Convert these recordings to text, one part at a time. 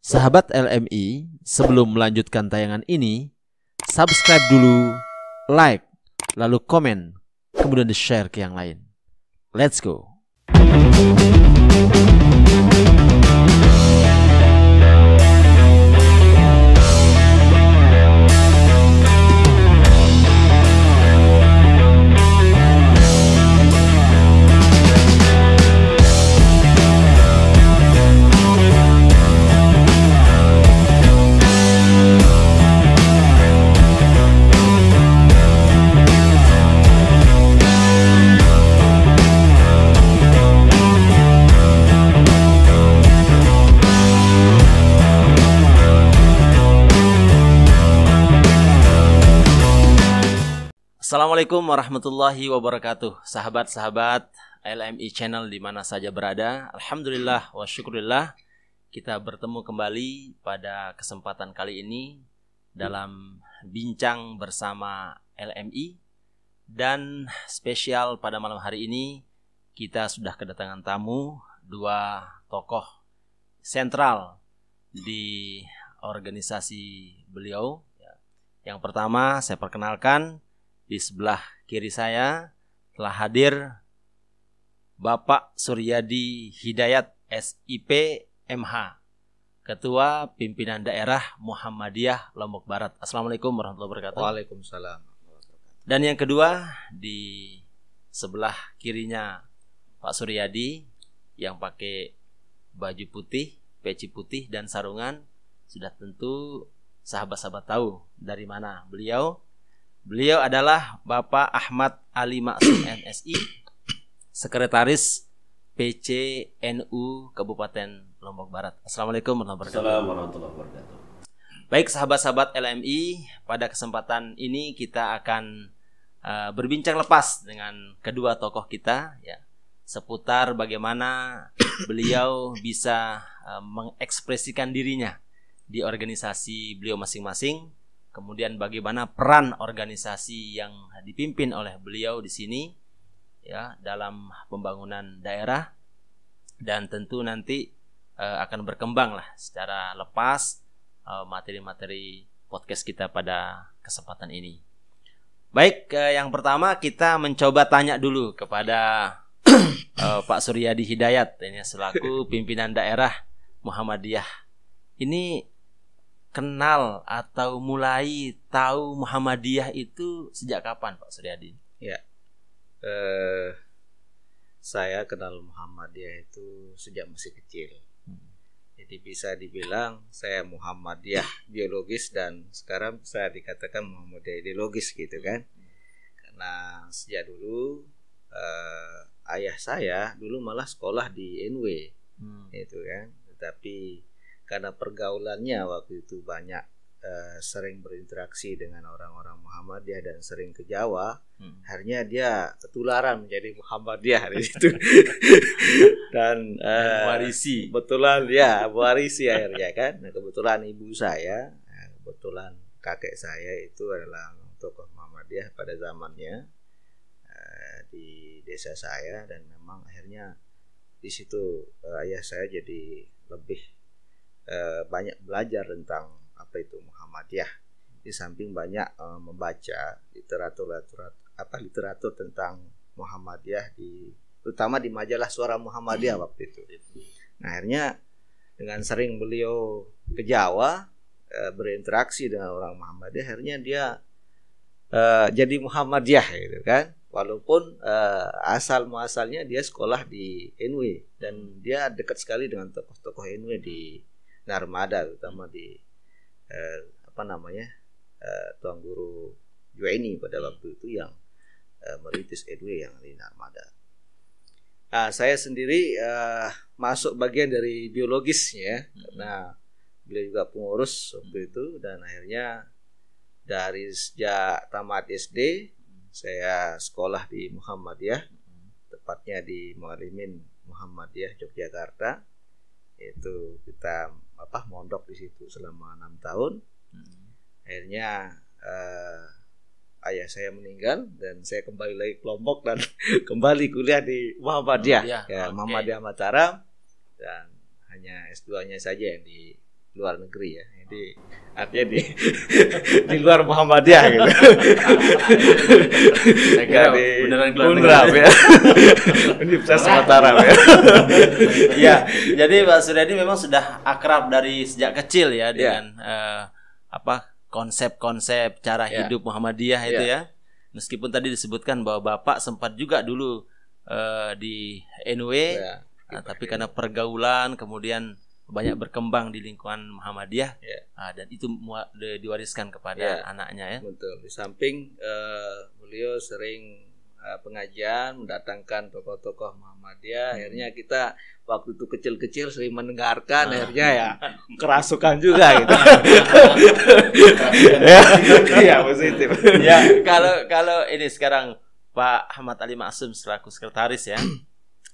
Sahabat LMI, sebelum melanjutkan tayangan ini, subscribe dulu, like, lalu komen, kemudian di-share ke yang lain. Let's go. Assalamualaikum warahmatullahi wabarakatuh. Sahabat-sahabat LMI Channel di mana saja berada, alhamdulillah wa syukurillah, kita bertemu kembali pada kesempatan kali ini dalam bincang bersama LMI. Dan spesial pada malam hari ini kita sudah kedatangan tamu, dua tokoh sentral di organisasi beliau. Yang pertama saya perkenalkan, di sebelah kiri saya telah hadir Bapak Suryadi Hidayat SIP MH, Ketua Pimpinan Daerah Muhammadiyah Lombok Barat. Assalamualaikum warahmatullahi wabarakatuh. Waalaikumsalam. Dan yang kedua, di sebelah kirinya Pak Suryadi yang pakai baju putih, peci putih dan sarungan, sudah tentu sahabat-sahabat tahu dari mana beliau. Beliau adalah Bapak Ahmad Ali Maksum MSI, Sekretaris PCNU Kabupaten Lombok Barat. Assalamualaikum warahmatullahi wabarakatuh. Baik sahabat-sahabat LMI, pada kesempatan ini kita akan berbincang lepas dengan kedua tokoh kita, ya, seputar bagaimana beliau bisa mengekspresikan dirinya di organisasi beliau masing-masing. Kemudian bagaimana peran organisasi yang dipimpin oleh beliau di sini, ya, dalam pembangunan daerah, dan tentu nanti akan berkembang lah secara lepas materi-materi podcast kita pada kesempatan ini. Baik, yang pertama kita mencoba tanya dulu kepada Pak Suryadi Hidayat, ini selaku pimpinan daerah Muhammadiyah. Ini kenal atau mulai tahu Muhammadiyah itu sejak kapan, Pak Suryadi? Ya, saya kenal Muhammadiyah itu sejak masih kecil. Jadi bisa dibilang saya Muhammadiyah biologis dan sekarang saya dikatakan Muhammadiyah ideologis gitu kan. Karena sejak dulu ayah saya dulu malah sekolah di NW, itu kan. Tetapi karena pergaulannya waktu itu banyak sering berinteraksi dengan orang-orang Muhammadiyah dan sering ke Jawa, akhirnya dia ketularan menjadi Muhammadiyah di situ. Dan warisi. Betulan ya, warisi akhirnya kan. Nah, kebetulan ibu saya, kebetulan kakek saya itu adalah tokoh Muhammadiyah pada zamannya di desa saya, dan memang akhirnya di situ ayah saya jadi lebih banyak belajar tentang apa itu Muhammadiyah. Di samping banyak membaca literatur tentang Muhammadiyah terutama di majalah Suara Muhammadiyah waktu itu. Nah, akhirnya dengan sering beliau ke Jawa berinteraksi dengan orang Muhammadiyah, akhirnya dia jadi Muhammadiyah gitu kan. Walaupun asal muasalnya dia sekolah di NW dan dia dekat sekali dengan tokoh-tokoh NW di Narmada, terutama di Tuan Guru Juwaini pada waktu itu yang merintis NW yang di Narmada. Nah, saya sendiri masuk bagian dari biologisnya, karena beliau juga pengurus waktu itu, dan akhirnya dari sejak tamat SD saya sekolah di Muhammadiyah, tepatnya di Muallimin Muhammadiyah Yogyakarta. Itu kita mondok di situ selama 6 tahun. Akhirnya ayah saya meninggal dan saya kembali lagi ke Lombok dan kembali kuliah di Muhammadiyah, Muhammadiyah Mataram, dan hanya S2-nya saja yang di luar negeri ya. Jadi artinya di luar Muhammadiyah gitu. Saya kira beneran keluar negeri ya. Universitas Mataram ya. Ya, jadi Pak Suryadi memang sudah akrab dari sejak kecil ya dengan konsep-konsep cara hidup Muhammadiyah itu ya. Meskipun tadi disebutkan bahwa Bapak sempat juga dulu di NW, tapi karena pergaulan kemudian banyak berkembang di lingkungan Muhammadiyah, dan itu diwariskan kepada anaknya ya. Betul. Di samping beliau sering pengajian, mendatangkan tokoh-tokoh Muhammadiyah. Akhirnya kita waktu itu kecil-kecil sering mendengarkan, akhirnya ya kerasukan juga gitu. Ya positif. Ya, kalau ini sekarang Pak Ahmad Ali Maksum selaku sekretaris ya.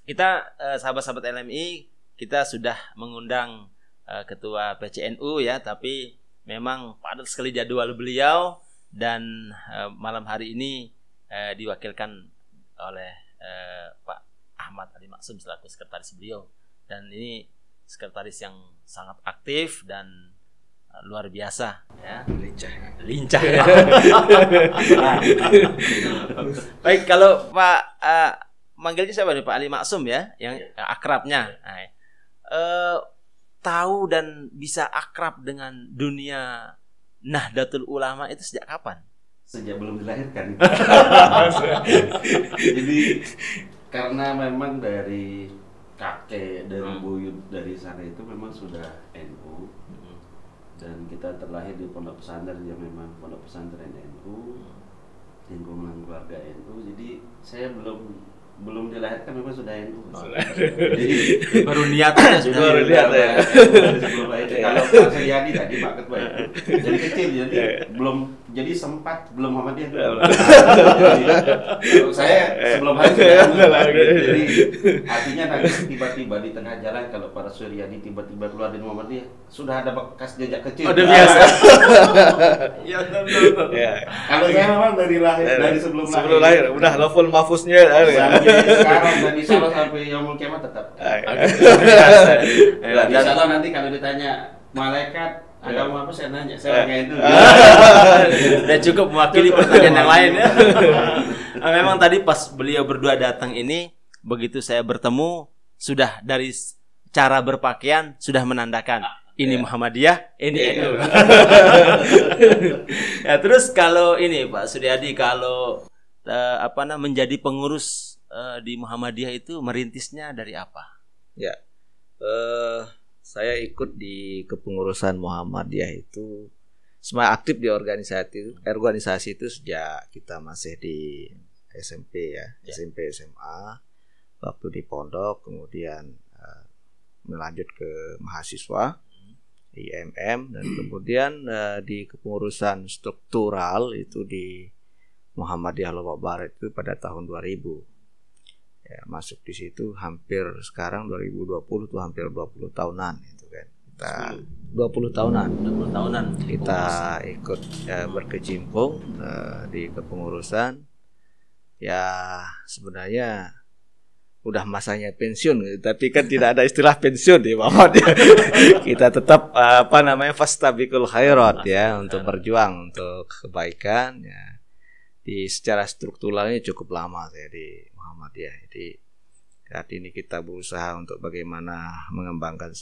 Kita sahabat-sahabat LMI, kita sudah mengundang ketua PCNU ya, tapi memang padat sekali jadwal beliau dan malam hari ini diwakilkan oleh Pak Ahmad Ali Maksum selaku sekretaris beliau, dan ini sekretaris yang sangat aktif dan luar biasa ya, lincah ya. Baik, kalau Pak manggilnya siapa nih, Pak Ali Maksum ya, yang akrabnya. Tahu dan bisa akrab dengan dunia Nahdlatul Ulama itu sejak kapan? Sejak belum dilahirkan. Jadi karena memang dari kakek, dari buyut, dari sana itu memang sudah NU, dan kita terlahir di pondok pesantren yang memang pondok pesantren NU, lingkungan keluarga NU. Jadi saya belum dilahirkan memang sudah NU. Jadi baru niatnya sudah. Baru niat ya. Sebelum lahir. Kalau Pak Suryadi tadi Pak Ketua itu jadi kecil, jadi jadi sempat belum Muhammadiyah. Kalau saya sebelum hari sudah. Jadi artinya nanti tiba-tiba di tengah jalan kalau Pak Suryadi tiba-tiba keluar dari Muhammadiyah, sudah ada bekas jejak kecil. Udah biasa. Ya betul. Kalau saya memang dari lahir, dari sebelum lahir udah laful mahfuznya sekarang, dan insya Allah sampai yaumul kiamat tetap. Insya Allah nanti kalau ditanya malaikat agama apa, saya nanya, saya nanya itu. Udah cukup mewakili pertanyaan yang lain ya. Memang tadi pas beliau berdua datang ini, begitu saya bertemu, sudah dari cara berpakaian sudah menandakan ini Muhammadiyah, ini NU. Ya, terus kalau ini Pak Suryadi, kalau menjadi pengurus di Muhammadiyah itu merintisnya dari apa? Ya, saya ikut di kepengurusan Muhammadiyah itu sebenarnya aktif di organisasi itu sejak kita masih di SMP ya. SMP SMA, waktu di pondok, kemudian melanjut ke mahasiswa IMM, dan kemudian di kepengurusan struktural itu di Muhammadiyah Lombok Barat itu pada tahun 2000. Ya, masuk di situ hampir sekarang 2020 tuh hampir 20 tahunan itu kan. Kita 20 tahunan kita ikut berkecimpung di kepengurusan. Ya, sebenarnya udah masanya pensiun gitu, tapi kan tidak ada istilah pensiun di Muhammadiyah. Kita tetap fastabiqul khairat ya, untuk berjuang untuk kebaikan ya. Secara strukturalnya cukup lama saya di Muhammadiyah. Jadi saat ini kita berusaha untuk bagaimana mengembangkan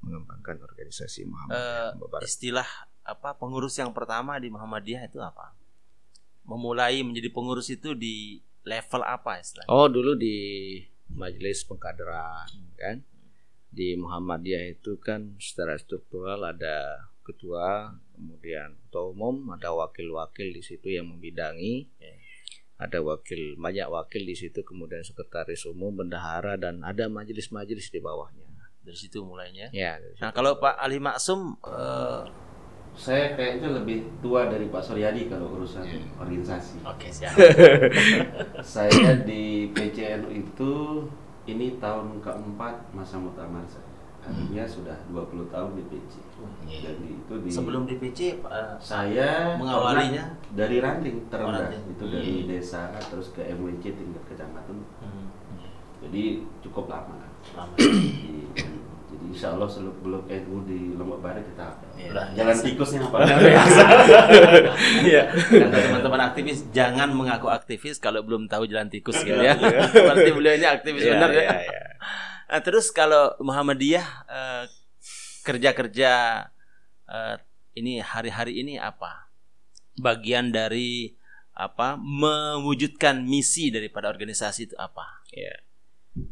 mengembangkan organisasi Muhammadiyah. Istilah pengurus yang pertama di Muhammadiyah itu apa? Memulai menjadi pengurus itu di level apa istilahnya? Oh, dulu di majelis pengkaderan kan. Di Muhammadiyah itu kan secara struktural ada ketua, kemudian ketua umum, ada wakil-wakil di situ yang membidangi. Ada banyak wakil di situ, kemudian sekretaris umum, bendahara, dan ada majelis-majelis di bawahnya. Dari situ mulainya. Ya. Nah, kalau Pak Ali Maksum, saya kayaknya lebih tua dari Pak Suryadi kalau urusan organisasi. Oke, siap. Saya di PCNU itu ini tahun keempat masa muktamar saya. Artinya sudah 20 tahun di PC. Jadi itu sebelum di PC saya mengawalinya dari ranting terendah, itu dari desa terus ke MWC tingkat kecamatan. Jadi cukup lama. Jadi Insya Allah sebelum NU di Lombok Barat kita Ya. jalan tikusnya apa? Iya. Kata teman-teman aktivis, jangan mengaku aktivis kalau belum tahu jalan tikus gitu ya. Berarti beliau ini aktivis benar ya. Nah, terus kalau Muhammadiyah kerja-kerja ini hari-hari ini apa? Bagian dari apa? Mewujudkan misi daripada organisasi itu apa? Ya.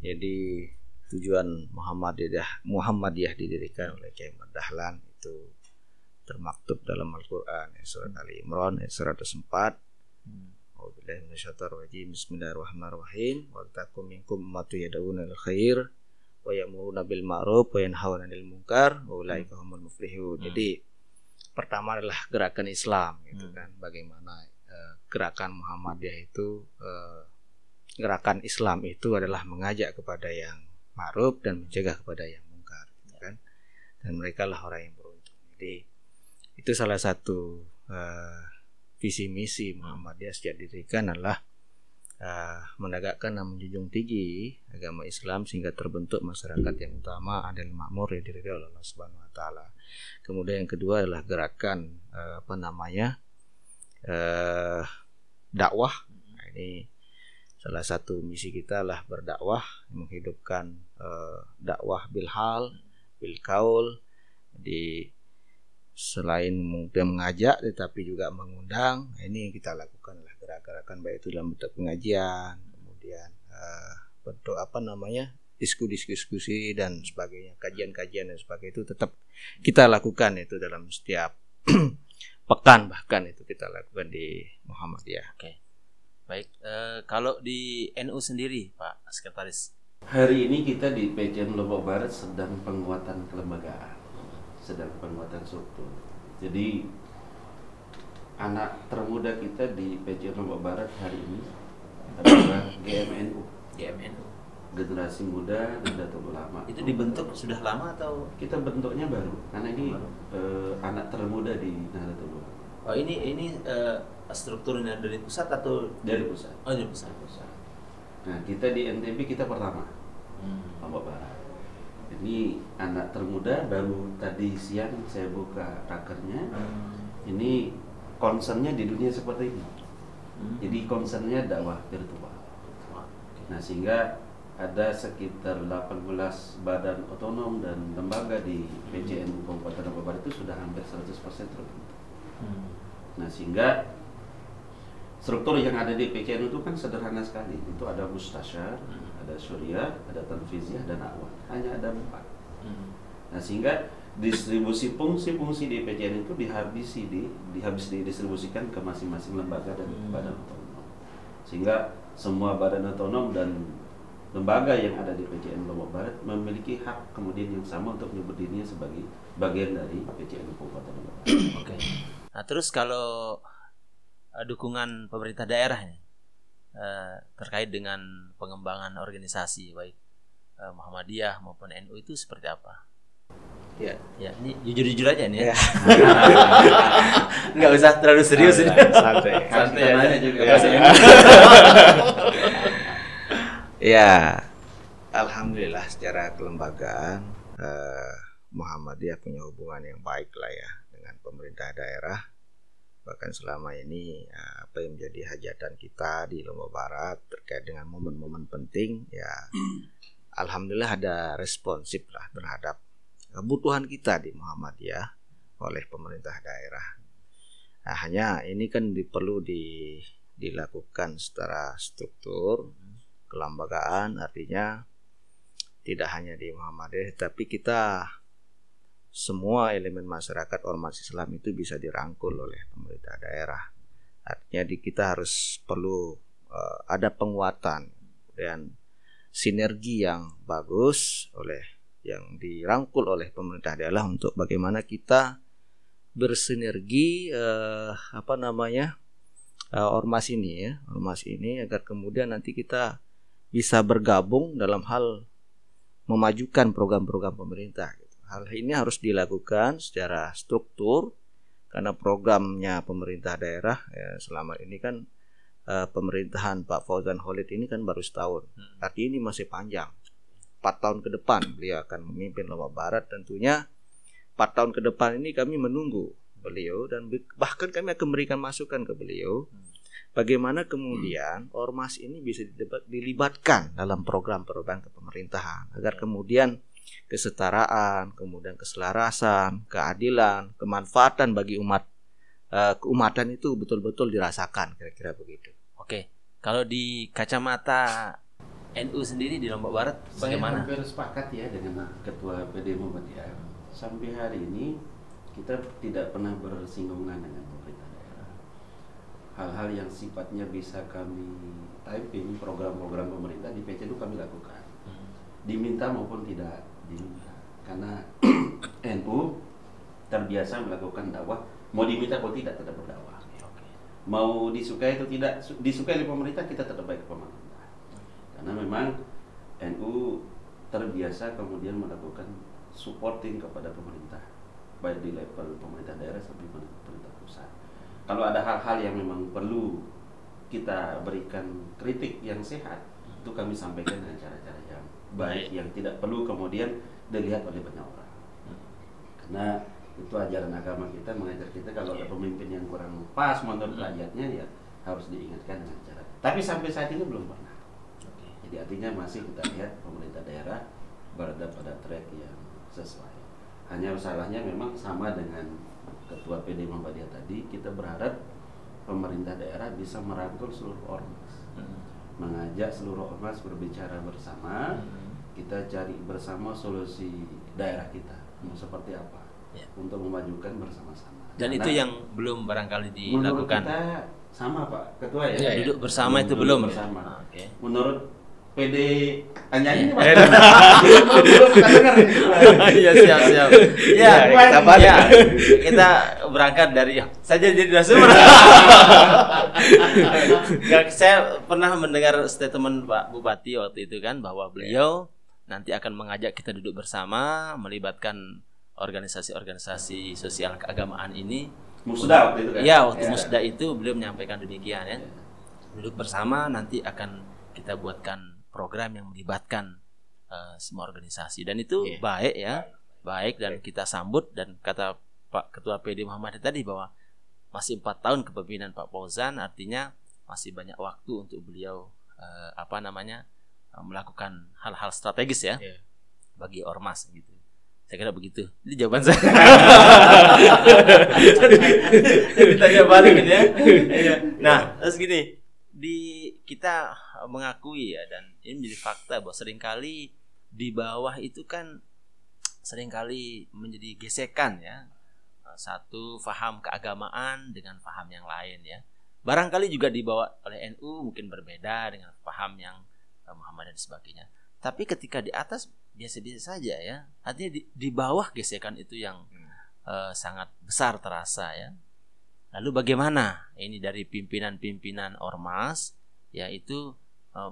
Jadi tujuan Muhammadiyah didirikan oleh Kiai Ahmad Dahlan itu termaktub dalam Al-Qur'an surat Ali Imran ayat 104. A'udzubillahi minasyaitonir rajim. Bismillahirrahmanirrahim. Wa takum minkum ummatun yad'una ilal khair wa ya'muruna bil ma'ruf wa yanhauna 'anil munkar wa ulaika humul muflihun. Jadi pertama adalah gerakan Islam gitu kan. Bagaimana gerakan Muhammadiyah itu gerakan Islam itu adalah mengajak kepada yang ma'ruf dan mencegah kepada yang mungkar gitu kan. Dan mereka lah orang yang beruntung. Jadi itu salah satu visi misi Muhammadiyah sejak didirikan adalah menegakkan dan menjunjung tinggi agama Islam sehingga terbentuk masyarakat yang utama, adil, makmur, yang diridhoi oleh Allah Subhanahu wa taala. Kemudian yang kedua adalah gerakan dakwah. Nah, ini salah satu misi kita adalah berdakwah, menghidupkan dakwah bil hal, bil kaul. Jadi selain mungkin mengajak tetapi juga mengundang. Ini kita lakukan adalah gerakan baik itu dalam bentuk pengajian, kemudian bentuk diskusi dan sebagainya, kajian-kajian dan sebagainya, itu tetap kita lakukan itu dalam setiap pekan, bahkan itu kita lakukan di Muhammadiyah. Oke. Baik, kalau di NU sendiri, Pak Sekretaris. Hari ini kita di PCN Lombok Barat sedang penguatan kelembagaan, sedang penguatan struktur. Jadi anak termuda kita di PCN Lombok Barat hari ini adalah GMNU, Generasi Muda Nahdlatul Ulama. Itu dibentuk sudah lama atau kita bentuknya baru? Karena ini anak termuda di Nahdlatul Ulama. Oh, ini strukturnya dari pusat atau Dari pusat. Oh, dari pusat. Nah, kita di NTB kita pertama, Lombok Barat. Ini anak termuda, baru tadi siang saya buka rakernya. Ini concernnya di dunia seperti ini. Jadi concernnya dakwah virtual. Nah, sehingga ada sekitar 18 badan otonom dan lembaga di PCN Kabupaten Lombok Barat itu sudah hampir 100% terbentuk. Nah, sehingga struktur yang ada di PCN itu kan sederhana sekali. Itu ada mustasyar, ada syuriah, ada tanfiziyah, dan awan. Hanya ada 4. Nah, sehingga distribusi fungsi-fungsi di PCN itu dihabis didistribusikan ke masing-masing lembaga dan badan otonom. Sehingga semua badan otonom dan lembaga yang ada di PCN Lombok Barat memiliki hak kemudian yang sama untuk menyebut dirinya sebagai bagian dari PCN Kabupaten Lombok Barat. Oke. Nah, terus kalau dukungan pemerintah daerah ini terkait dengan pengembangan organisasi baik Muhammadiyah maupun NU itu seperti apa? Ya, ini jujur-jujur aja nih ya. Nggak usah terlalu serius ini. Santai. Santai juga. Ya, alhamdulillah secara kelembagaan Muhammadiyah punya hubungan yang baik lah ya dengan pemerintah daerah. Bahkan selama ini apa yang menjadi hajatan kita di Lombok Barat terkait dengan momen-momen penting, ya alhamdulillah ada responsif lah terhadap kebutuhan kita di Muhammadiyah oleh pemerintah daerah. Nah, hanya ini kan perlu dilakukan secara struktur kelembagaan, artinya tidak hanya di Muhammadiyah tapi kita semua elemen masyarakat ormas Islam itu bisa dirangkul oleh pemerintah daerah. Artinya kita harus perlu ada penguatan dan sinergi yang bagus yang dirangkul oleh pemerintah daerah untuk bagaimana kita bersinergi ormas ini agar kemudian nanti kita bisa bergabung dalam hal memajukan program-program pemerintah. Hal ini harus dilakukan secara struktur karena programnya pemerintah daerah ya, selama ini kan pemerintahan Pak Fauzan Khalid ini kan baru setahun. Artinya ini masih panjang. 4 tahun ke depan beliau akan memimpin Lombok Barat. Tentunya 4 tahun ke depan ini kami menunggu beliau dan bahkan kami akan memberikan masukan ke beliau bagaimana kemudian ormas ini bisa dilibatkan dalam program-program kepemerintahan agar kemudian kesetaraan, kemudian keselarasan, keadilan, kemanfaatan bagi keumatan itu betul-betul dirasakan, kira-kira begitu. Oke, kalau di kacamata NU sendiri di Lombok Barat bagaimana? Saya hampir sepakat ya dengan Ketua PD Muhammadiyah. Sampai hari ini kita tidak pernah bersinggungan dengan pemerintah daerah. Hal-hal yang sifatnya bisa kami typing program-program pemerintah di PC itu kami lakukan. Diminta maupun tidak diminta. Karena NU terbiasa melakukan dakwah, mau diminta atau tidak tetap berdakwah. Mau disukai atau tidak disukai oleh pemerintah, kita tetap baik ke pemerintah. Karena memang NU terbiasa kemudian melakukan supporting kepada pemerintah, baik di level pemerintah daerah sampai pemerintah pusat. Kalau ada hal-hal yang memang perlu kita berikan kritik yang sehat, itu kami sampaikan dengan cara-cara yang baik, yang tidak perlu kemudian dilihat oleh banyak orang. Karena itu ajaran agama kita mengajar kita kalau ada pemimpin yang kurang pas menurut rakyatnya, ya harus diingatkan dengan cara. Tapi sampai saat ini belum pernah. Jadi artinya masih kita lihat pemerintah daerah berada pada track yang sesuai. Hanya masalahnya memang sama dengan Ketua PD Muhammadiyah tadi, kita berharap pemerintah daerah bisa merangkul seluruh ormas, mengajak seluruh ormas berbicara bersama, kita cari bersama solusi daerah kita mau seperti apa untuk memajukan bersama-sama. Dan karena itu yang belum barangkali menurut dilakukan. kita sama Pak Ketua ya. Duduk bersama itu belum. Bersama. Oke. Menurut PD Anjani Pak. Iya, siap. Ya, kita balik. ya, kita berangkat dari saja jadi narasumber. Saya pernah mendengar statement Pak Bupati waktu itu kan bahwa beliau nanti akan mengajak kita duduk bersama, melibatkan organisasi-organisasi sosial keagamaan ini. Musda waktu itu kan? Ya, waktu Musda itu beliau menyampaikan demikian ya. Duduk bersama nanti akan kita buatkan program yang melibatkan semua organisasi, dan itu baik ya, baik, dan kita sambut. Dan kata Pak Ketua PD Muhammadiyah tadi bahwa masih 4 tahun kepemimpinan Pak Fauzan, artinya masih banyak waktu untuk beliau melakukan hal-hal strategis ya bagi ormas gitu. Saya kira begitu. Ini jawaban saya. Ditanya balik gitu ya. Nah, terus gini, kita mengakui ya, dan ini menjadi fakta bahwa seringkali di bawah itu kan seringkali menjadi gesekan ya, satu paham keagamaan dengan paham yang lain ya. Barangkali juga dibawa oleh NU mungkin berbeda dengan paham yang Muhammad dan sebagainya. Tapi ketika di atas biasa-biasa saja ya, artinya di bawah gesekan itu yang sangat besar terasa ya. Lalu bagaimana ini dari pimpinan-pimpinan ormas yaitu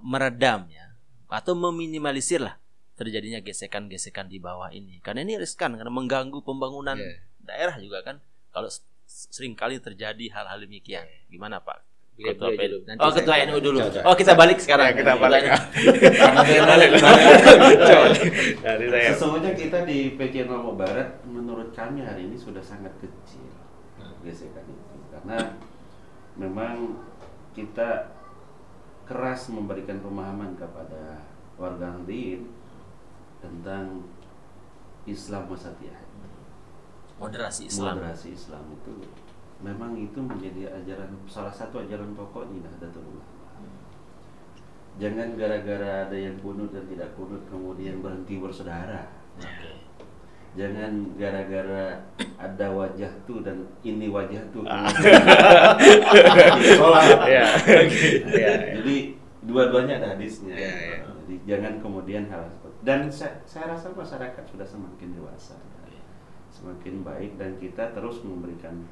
meredam ya, atau meminimalisir lah terjadinya gesekan-gesekan di bawah ini, karena ini riskan, karena mengganggu pembangunan daerah juga kan kalau sering kali terjadi hal-hal demikian. Gimana Pak Ketua PD? Ketua NU dulu. Oh, kita balik sekarang. Kita balik. Sesungguhnya kita di PCN Lombok Barat menurut kami hari ini sudah sangat kecil gesekan itu, karena memang kita keras memberikan pemahaman kepada warga Nahdien tentang Islam wasatiyah. Moderasi Islam itu memang itu menjadi salah satu ajaran pokok di Nahdlatul Ulama. Jangan gara-gara ada yang kunut dan tidak kunut kemudian berhenti bersaudara. Jangan gara-gara ada wajah tuh dan ini wajah tuh Jadi dua-duanya ada hadisnya. Jadi jangan kemudian hal seperti. Dan saya rasa masyarakat sudah semakin dewasa, semakin baik, dan kita terus memberikan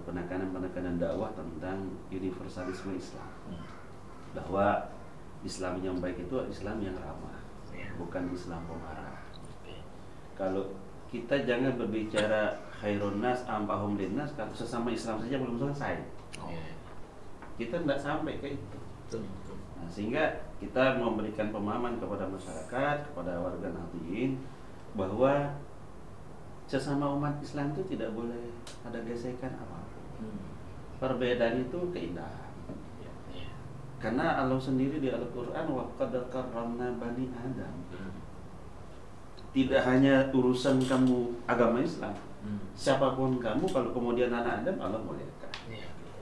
penekanan dakwah tentang universalisme Islam, bahwa Islam yang baik itu Islam yang ramah, bukan Islam pemarah. Kalau kita jangan berbicara khairun nas ampahum linnas kalau sesama Islam saja belum selesai. Kita tidak sampai ke itu. Nah, sehingga kita memberikan pemahaman kepada masyarakat, kepada warga Nahdliyin bahwa sesama umat Islam itu tidak boleh ada gesekan apapun. Perbedaan itu keindahan. Karena Allah sendiri di Al-Quran wa qad karramna bani Adam. Tidak hanya urusan kamu agama Islam, siapapun kamu, kalau kemudian anak Adam, Allah muliakan.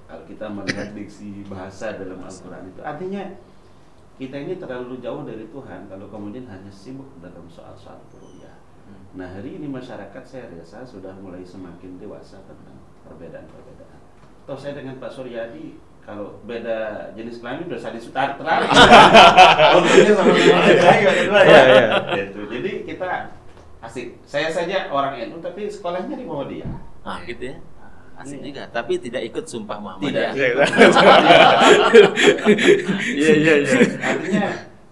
Kalau kita melihat diksi bahasa dalam Al-Quran itu, artinya kita ini terlalu jauh dari Tuhan kalau kemudian hanya sibuk dalam soal-soal ru'yah. Nah, hari ini masyarakat saya rasa sudah mulai semakin dewasa tentang perbedaan-perbedaan. Toh saya dengan Pak Suryadi, kalau beda jenis kelamin udah saling sutar terang. Untungnya sama-sama kedua ya. Jadi kita asik. Saya saja orang NU tapi sekolahnya di Muhammadiyah. Ah, gitu ya. Asik juga, tapi tidak ikut sumpah Muhammadiyah. Iya. Artinya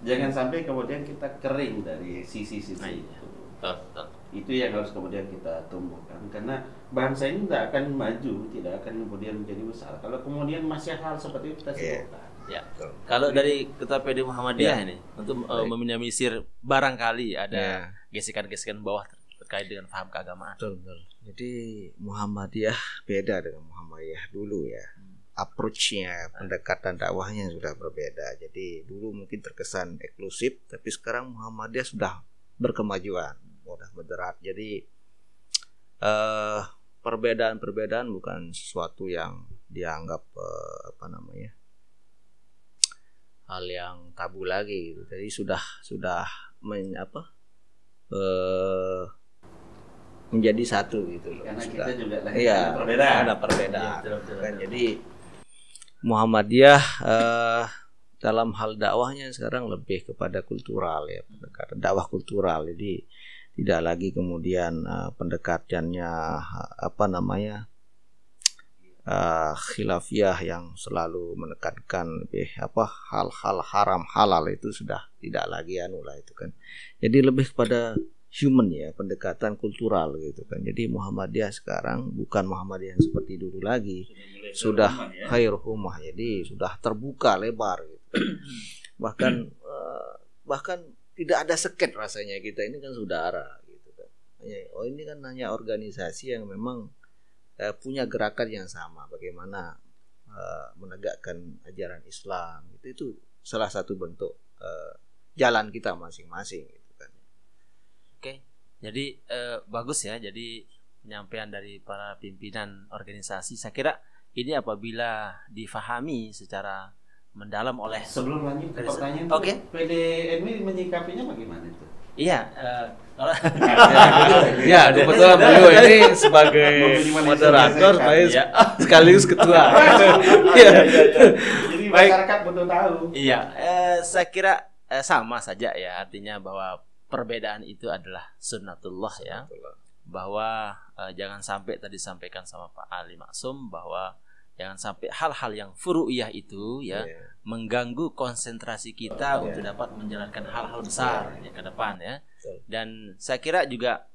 jangan sampai kemudian kita kering dari sisi-sisi itu. Betul. Itu yang harus kemudian kita tumbuhkan, karena bangsa ini tidak akan maju, tidak akan kemudian menjadi besar kalau kemudian masih hal seperti itu kita sibukkan. Ya. Kalau dari Ketua PD Muhammadiyah ini untuk meminimalisir barangkali ada gesekan-gesekan bawah terkait dengan paham keagamaan. Betul. Jadi Muhammadiyah beda dengan Muhammadiyah dulu ya. Approach-nya, pendekatan dakwahnya sudah berbeda. Jadi dulu mungkin terkesan eksklusif, tapi sekarang Muhammadiyah sudah berkemajuan, sudah moderat. Jadi perbedaan-perbedaan bukan sesuatu yang dianggap hal yang tabu lagi gitu. Jadi sudah menjadi satu gitu loh. Karena sudah, kita juga ada perbedaan. Kan jadi Muhammadiyah dalam hal dakwahnya sekarang lebih kepada kultural ya, pendekatan dakwah kultural. Jadi tidak lagi kemudian pendekatannya khilafiyah yang selalu menekankan lebih hal-hal haram halal itu sudah tidak lagi itu kan. Jadi lebih kepada human ya, pendekatan kultural gitu kan. Jadi Muhammadiyah sekarang bukan Muhammadiyah yang seperti dulu lagi, sudah khair ummah, jadi sudah terbuka lebar gitu. bahkan tidak ada seket rasanya, kita ini kan saudara gitu kan. Ini kan hanya organisasi yang memang punya gerakan yang sama, bagaimana menegakkan ajaran Islam, itu salah satu bentuk jalan kita masing-masing gitu kan. Oke, jadi bagus ya. Jadi penyampaian dari para pimpinan organisasi, saya kira ini apabila difahami secara mendalam oleh. Sebelum lanjut ke pertanyaan, PDNU menyikapinya bagaimana itu? Iya, kalau ya kebetulan beliau ini sebagai moderator, saya sekaligus ketua. Jadi masyarakat butuh tahu. Iya, saya kira sama saja ya, artinya bahwa perbedaan itu adalah sunnatullah ya, bahwa jangan sampai tadi disampaikan sama Pak Ali Maksum bahwa jangan sampai hal-hal yang furu'iyah itu ya mengganggu konsentrasi kita untuk dapat menjalankan hal-hal besar ya ke depan ya. Dan saya kira juga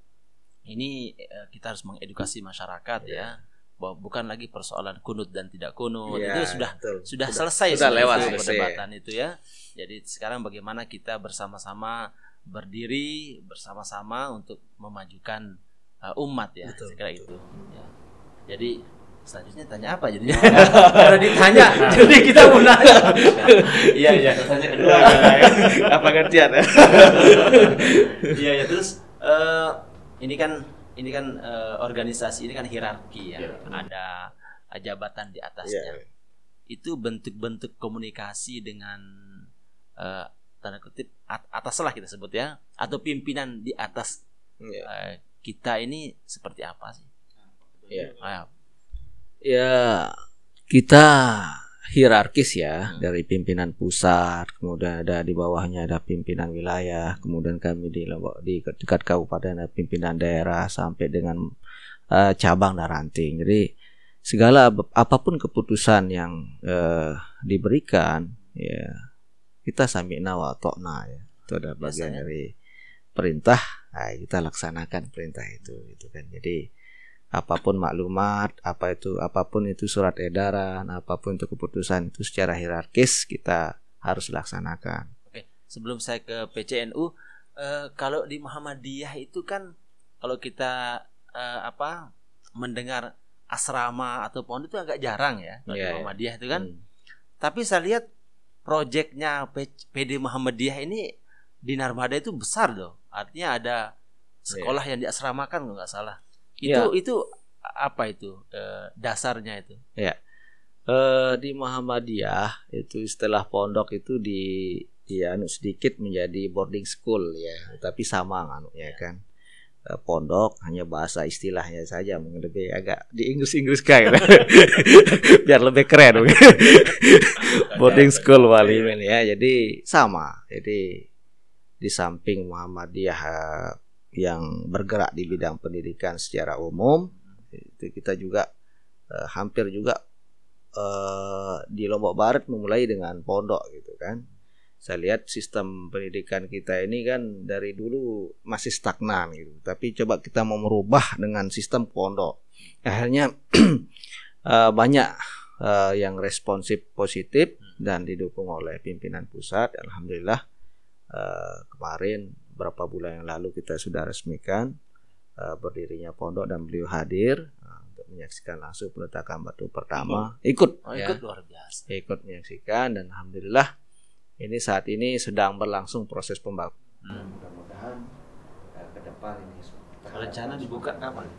ini kita harus mengedukasi masyarakat ya, bahwa bukan lagi persoalan kunut dan tidak kunut, itu sudah selesai, sudah lewat perdebatan itu ya. Jadi sekarang bagaimana kita bersama-sama berdiri bersama-sama untuk memajukan umat ya, saya kira itu ya. Jadi selanjutnya tanya apa jadinya? Karena ditanya, jadi kita mau nanya. Iya. Tanya kedua. Apa gantian? Iya. Terus ini kan organisasi ini kan hierarki ya. Ada jabatan di atasnya. Itu bentuk-bentuk komunikasi dengan tanda kutip atas lah kita sebut ya, atau pimpinan di atas kita ini seperti apa sih? Ya, kita hierarkis ya, dari pimpinan pusat, kemudian ada di bawahnya ada pimpinan wilayah, kemudian kami di tingkat kabupaten ada pimpinan daerah sampai dengan cabang dan ranting. Jadi segala apapun keputusan yang diberikan ya kita sami'na wa ta'na ya. Itu adalah bagian dari perintah, kita laksanakan perintah itu gitu kan. Jadi apapun maklumat, apapun itu surat edaran, apapun itu keputusan itu secara hierarkis kita harus dilaksanakan. Oke, sebelum saya ke PCNU, kalau di Muhammadiyah itu kan kalau kita mendengar asrama atau pondok itu agak jarang ya di Muhammadiyah itu kan. Tapi saya lihat proyeknya PD Muhammadiyah ini di Narmada itu besar loh. Artinya ada sekolah yang diasramakan kalau nggak salah. Itu apa itu dasarnya itu? Ya. Di Muhammadiyah itu istilah pondok itu sedikit menjadi boarding school ya, tapi sama kan. Pondok hanya bahasa istilahnya saja, mungkin lebih agak di Inggris kayak biar lebih keren. Boarding school walimin ya, jadi sama. Jadi di samping Muhammadiyah yang bergerak di bidang pendidikan secara umum, itu kita juga hampir juga di Lombok Barat memulai dengan pondok gitu kan. Saya lihat sistem pendidikan kita ini kan dari dulu masih stagnan gitu. Tapi coba kita mau merubah dengan sistem pondok. Akhirnya banyak yang responsif positif dan didukung oleh pimpinan pusat. Alhamdulillah kemarin beberapa bulan yang lalu kita sudah resmikan berdirinya pondok dan beliau hadir untuk menyaksikan langsung peletakan batu pertama. Ikut luar biasa. Ikut menyaksikan dan alhamdulillah ini saat ini sedang berlangsung proses pembangunan. Mudah-mudahan ke depan ini rencana dibuka kapan?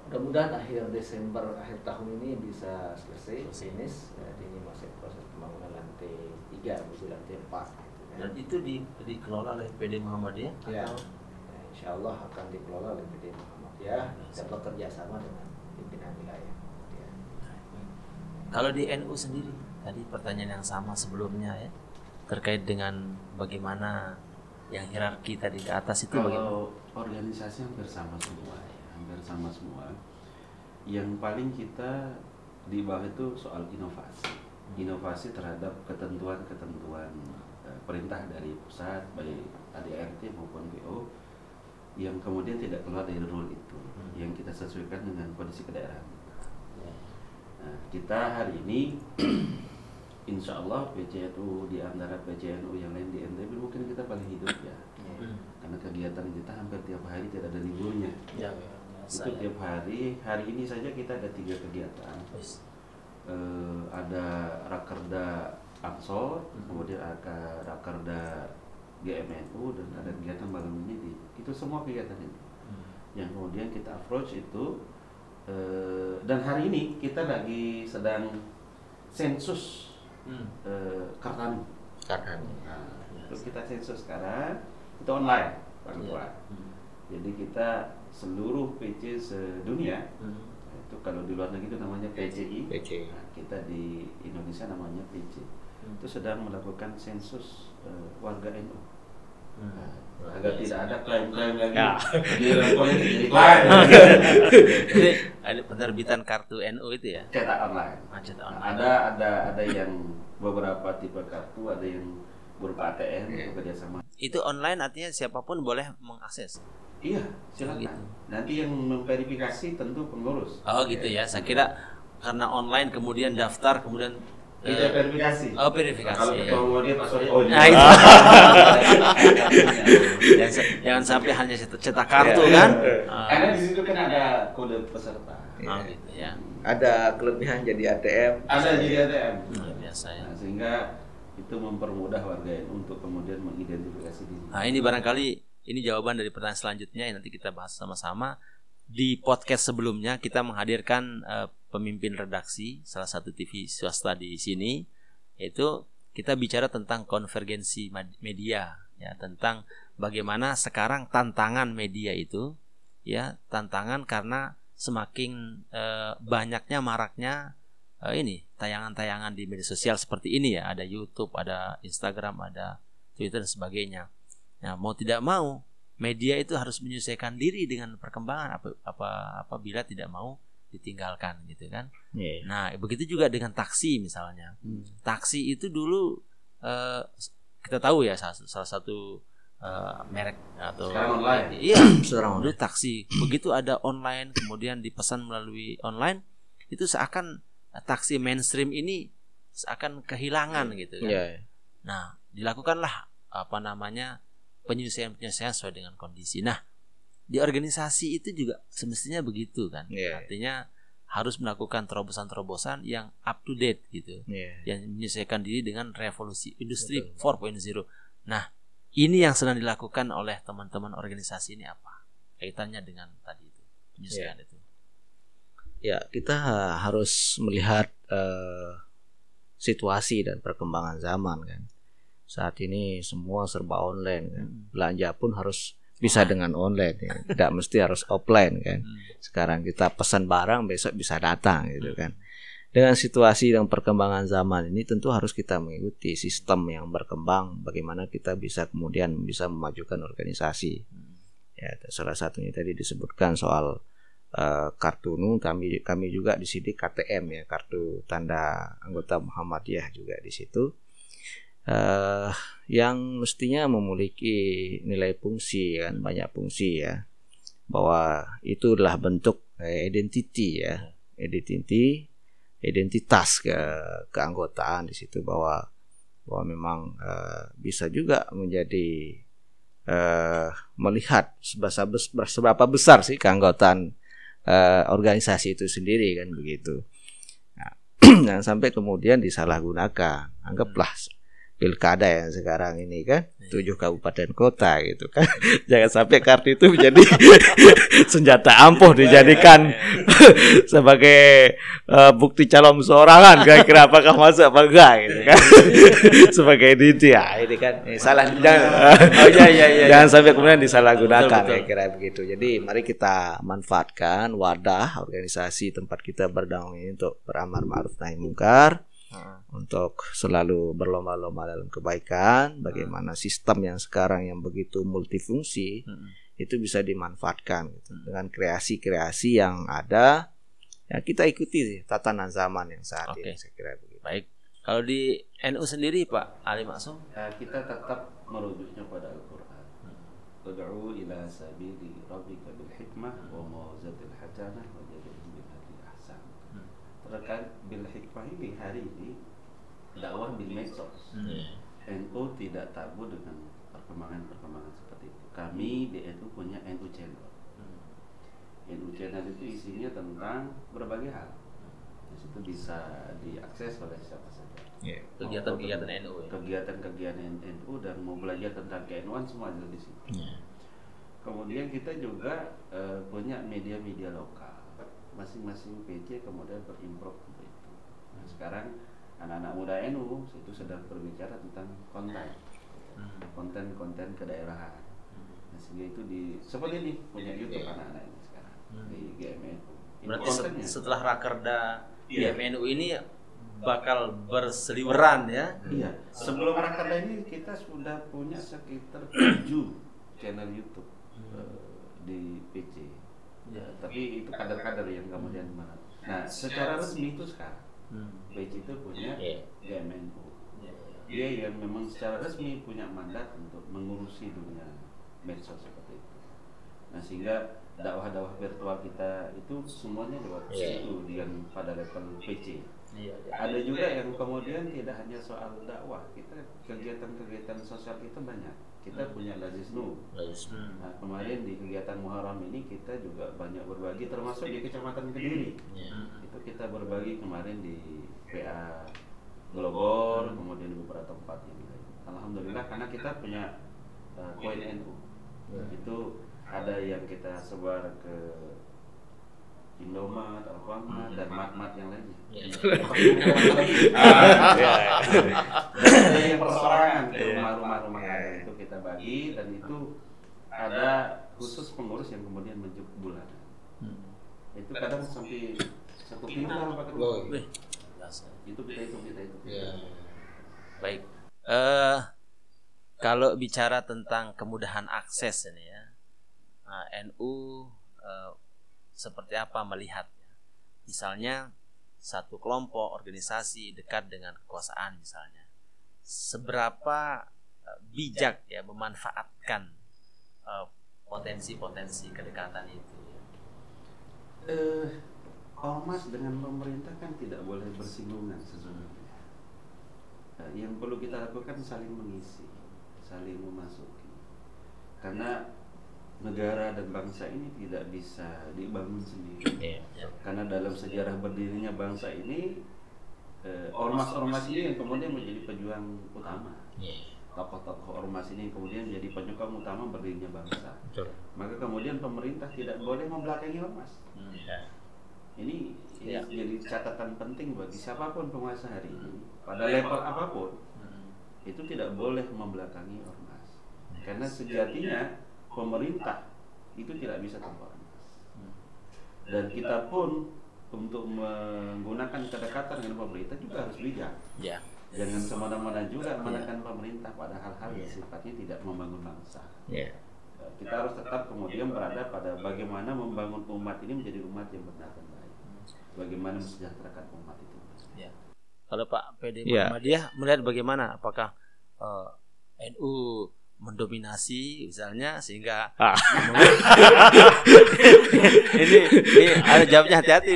Mudah-mudahan akhir Desember, akhir tahun ini bisa selesai finish. Jadi ini masih proses pembangunan lantai 3 menuju lantai 4 gitu, ya. Dan itu dikelola oleh PD Muhammadiyah? Ya. Insya Allah akan dikelola oleh PD Muhammadiyah dan bekerja sama dengan pimpinan wilayah. Ya. Kalau di NU sendiri, tadi pertanyaan yang sama sebelumnya ya, terkait dengan bagaimana yang hierarki tadi ke atas itu. Kalau organisasi hampir sama semua ya, hampir sama semua. Yang paling kita di bawah itu soal inovasi terhadap ketentuan-ketentuan perintah dari pusat, baik ADRT maupun PO, yang kemudian tidak keluar dari rule itu, yang kita sesuaikan dengan kondisi kedaerahan. Nah, kita hari ini insya Allah PCNU di antara PCNU yang lain di NTB mungkin kita paling hidup ya. Karena kegiatan kita hampir tiap hari tidak ada liburnya. Itu tiap hari ini saja kita ada 3 kegiatan. Ada Rakerda Ansor, kemudian ada Rakerda GMNU, dan ada kegiatan malam ini. Itu semua kegiatan itu yang kemudian kita approach itu. Dan hari ini kita lagi sedang sensus Kartani. Nah, terus kita sensus sekarang itu online, Pak Ketua. Jadi kita seluruh PC sedunia, itu kalau di luar negeri itu namanya PCI. Nah, kita di Indonesia namanya PC. Itu sedang melakukan sensus warga NU. Agar tidak ada klaim-klaim lagi di politik jadi klaim. Jadi ada penerbitan kartu NU itu ya? Cetak online. Ada yang beberapa tipe kartu, ada yang berupa ATM bekerja sama. Itu online artinya siapapun boleh mengakses. Iya, silakan. Gitu. Nanti yang memverifikasi tentu pengurus. Oh gitu ya. Saya kira karena online kemudian daftar kemudian tidak verifikasi. Oh, verifikasi. Kalau ketua dia Pak Soe. Jangan sampai hanya cetak kartu kan. Karena di situ kan ada kode peserta. Oh gitu ya. Ada kelebihan jadi ATM. Ada jadi ATM. Biasa ya. Nah, sehingga itu mempermudah warga untuk kemudian mengidentifikasi diri. Nah, ini barangkali ini jawaban dari pertanyaan selanjutnya yang nanti kita bahas sama-sama. Di podcast sebelumnya kita menghadirkan pemimpin redaksi salah satu TV swasta di sini, yaitu kita bicara tentang konvergensi media ya, tentang bagaimana sekarang tantangan media itu ya, tantangan karena semakin banyaknya maraknya ini tayangan-tayangan di media sosial seperti ini ya, ada YouTube, ada Instagram, ada Twitter dan sebagainya. Nah, mau tidak mau media itu harus menyesuaikan diri dengan perkembangan apabila tidak mau ditinggalkan gitu kan. Nah, begitu juga dengan taksi misalnya. Taksi itu dulu kita tahu ya salah satu merek atau sekarang online. Iya, dulu taksi. Begitu ada online kemudian dipesan melalui online, itu seakan taksi mainstream ini seakan kehilangan gitu kan. Nah, dilakukanlah penyesuaian sesuai dengan kondisi. Nah, di organisasi itu juga semestinya begitu kan. Artinya harus melakukan terobosan-terobosan yang up to date gitu. Yang menyesuaikan diri dengan revolusi industri 4.0. Nah, ini yang sedang dilakukan oleh teman-teman organisasi ini apa? Kaitannya dengan tadi itu, penyesuaian itu. Ya, kita harus melihat situasi dan perkembangan zaman kan. Saat ini semua serba online kan. Belanja pun harus bisa dengan online ya. Tidak mesti harus offline kan. Sekarang kita pesan barang besok bisa datang gitu kan. Dengan situasi dan perkembangan zaman ini tentu harus kita mengikuti sistem yang berkembang, bagaimana kita bisa kemudian bisa memajukan organisasi. Ya, salah satunya tadi disebutkan soal kartu kami juga di sini KTM ya, kartu tanda anggota Muhammadiyah juga di situ, yang mestinya memiliki nilai fungsi kan, banyak fungsi ya, bahwa itu adalah bentuk identitas keanggotaan di situ, bahwa memang bisa juga menjadi melihat seberapa besar sih keanggotaan organisasi itu sendiri kan begitu. Nah, jangan sampai kemudian disalahgunakan. Anggaplah pilkada yang sekarang ini kan 7 kabupaten kota gitu kan. Jangan sampai kartu itu menjadi senjata ampuh dijadikan sebagai bukti calon seorangan, kira-kira apakah masuk apa enggak gitu kan. Sebagai identitas ya, ini kan salah, jangan sampai kemudian disalahgunakan. Betul. Kira begitu. Jadi mari kita manfaatkan wadah organisasi tempat kita berdakwah ini untuk beramar ma'ruf nahi munkar, untuk selalu berlomba-lomba dalam kebaikan. Bagaimana sistem yang sekarang yang begitu multifungsi itu bisa dimanfaatkan gitu. Dengan kreasi-kreasi yang ada, ya kita ikuti tatanan zaman yang saat ini, saya kira begitu. Baik. Kalau di NU sendiri Pak Ali Maksum, kita tetap merujuknya pada Al-Quran. Ud'u ila sabili rabbika bil hikmah wa mau'izatil hasanah wa jadilhum billati ahsan. Terkait bil hikmah ini, hari ini dakwah bil medsos. NU tidak tabu dengan perkembangan seperti itu. Kami di NU punya NU Channel. NU Channel itu isinya tentang berbagai hal. Di situ bisa diakses oleh siapa saja. Kegiatan-kegiatan NU. Kegiatan-kegiatan NU dan mau belajar tentang ke-NU-an semua ada di situ. Kemudian kita juga punya media-media lokal. Masing-masing PC kemudian berimprove untuk itu. Nah, sekarang anak-anak muda NU itu sedang berbicara tentang konten kedaerahan. Nah, sehingga itu seperti ini punya YouTube anak-anak ini sekarang di GMNU. Berarti setelah rakerda GMNU ini bakal berseliweran ya? Iya. Sebelum rakerda ini kita sudah punya sekitar 7 channel YouTube di PC. Tapi itu kader-kader yang kemudian Nah, secara resmi itu sekarang PC itu punya GMNU. Dia yang memang secara resmi punya mandat untuk mengurusi dunia medsos seperti itu. Nah, sehingga dakwah-dakwah virtual kita itu semuanya lewat situ yang pada level PC. Ada juga yang kemudian tidak hanya soal dakwah, kita kegiatan-kegiatan sosial kita banyak. Kita punya Lazisnu. Nah, kemarin di kegiatan Muharram ini kita juga banyak berbagi, termasuk di Kecamatan Kediri. Itu kita berbagi kemarin di PA Globor, kemudian di beberapa tempat yang lain. Alhamdulillah karena kita punya koin NU. Itu ada yang kita sebar ke Indomaret, Alfamart, dan mat-mat yang lainnya. Ada yang persorangan ke rumah-rumah itu kita bagi, dan itu ada khusus pengurus yang kemudian menjuk bulanan. Itu kadang sampai 1 pintar pakai rumah. Itu kita hitung. Baik. Kalau bicara tentang kemudahan akses ini ya, NU seperti apa melihatnya? Misalnya satu kelompok organisasi dekat dengan kekuasaan misalnya, seberapa bijak ya memanfaatkan potensi-potensi kedekatan itu? Ormas dengan pemerintah kan tidak boleh bersinggungan sesungguhnya. yang perlu kita lakukan saling mengisi, saling memasuki. Karena negara dan bangsa ini tidak bisa dibangun sendiri. Karena dalam sejarah berdirinya bangsa ini, ormas-ormas ini yang kemudian menjadi pejuang utama. Tokoh-tokoh ormas ini kemudian menjadi penyokong utama berdirinya bangsa. Maka kemudian pemerintah tidak boleh membelakangi ormas. Ini jadi catatan penting bagi siapapun penguasa hari ini pada level apapun, itu tidak boleh membelakangi ormas. Karena sejatinya pemerintah itu tidak bisa tanpa ormas. Dan kita pun untuk menggunakan kedekatan dengan pemerintah juga harus bijak. Jangan semena-mena juga menekan pemerintah pada hal-hal yang sifatnya tidak membangun bangsa. Kita harus tetap kemudian berada pada bagaimana membangun umat ini menjadi umat yang benar dan baik. Bagaimana mensejahterakan umat itu. Kalau Pak PD Muhammadiyah melihat bagaimana? Apakah NU mendominasi misalnya sehingga ini ada jawabnya, hati-hati.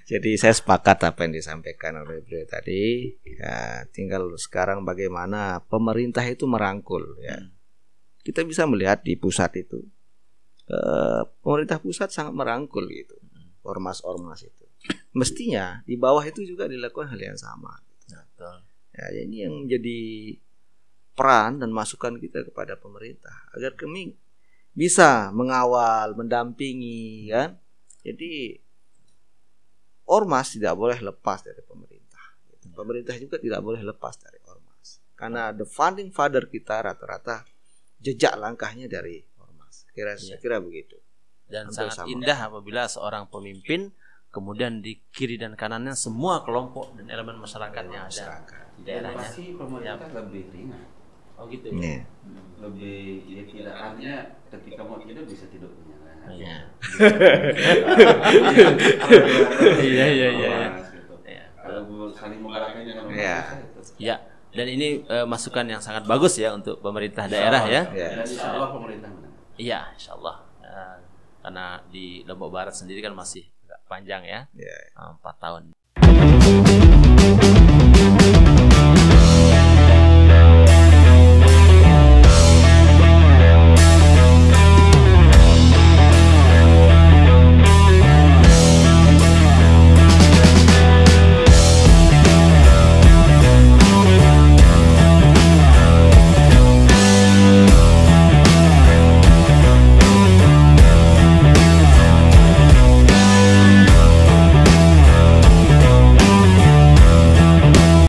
Jadi saya sepakat apa yang disampaikan oleh beliau tadi. Tinggal sekarang bagaimana pemerintah itu merangkul. Kita bisa melihat di pusat itu, pemerintah pusat sangat merangkul gitu, ormas-ormas itu. Mestinya di bawah itu juga dilakukan hal yang sama. Ini yang menjadi peran dan masukan kita kepada pemerintah agar kami bisa mengawal, mendampingi, kan? Jadi ormas tidak boleh lepas dari pemerintah. Pemerintah juga tidak boleh lepas dari ormas. Karena the founding father kita rata-rata jejak langkahnya dari ormas. Saya kira begitu. Dan sangat indah apabila seorang pemimpin kemudian di kiri dan kanannya semua kelompok dan elemen masyarakatnya ada di daerahnya. Pasti pemerintah lebih ringan. Oh gitu. Lebih tidak, artinya ketika mau tidur bisa tidur nyenyak. Kalau saling mengalahkan dengan dan ini masukan yang sangat bagus ya untuk pemerintah daerah ya. Dan insyaallah pemerintah menang. Iya, insyaallah. Karena di Lombok Barat sendiri kan masih agak panjang ya, 4 tahun.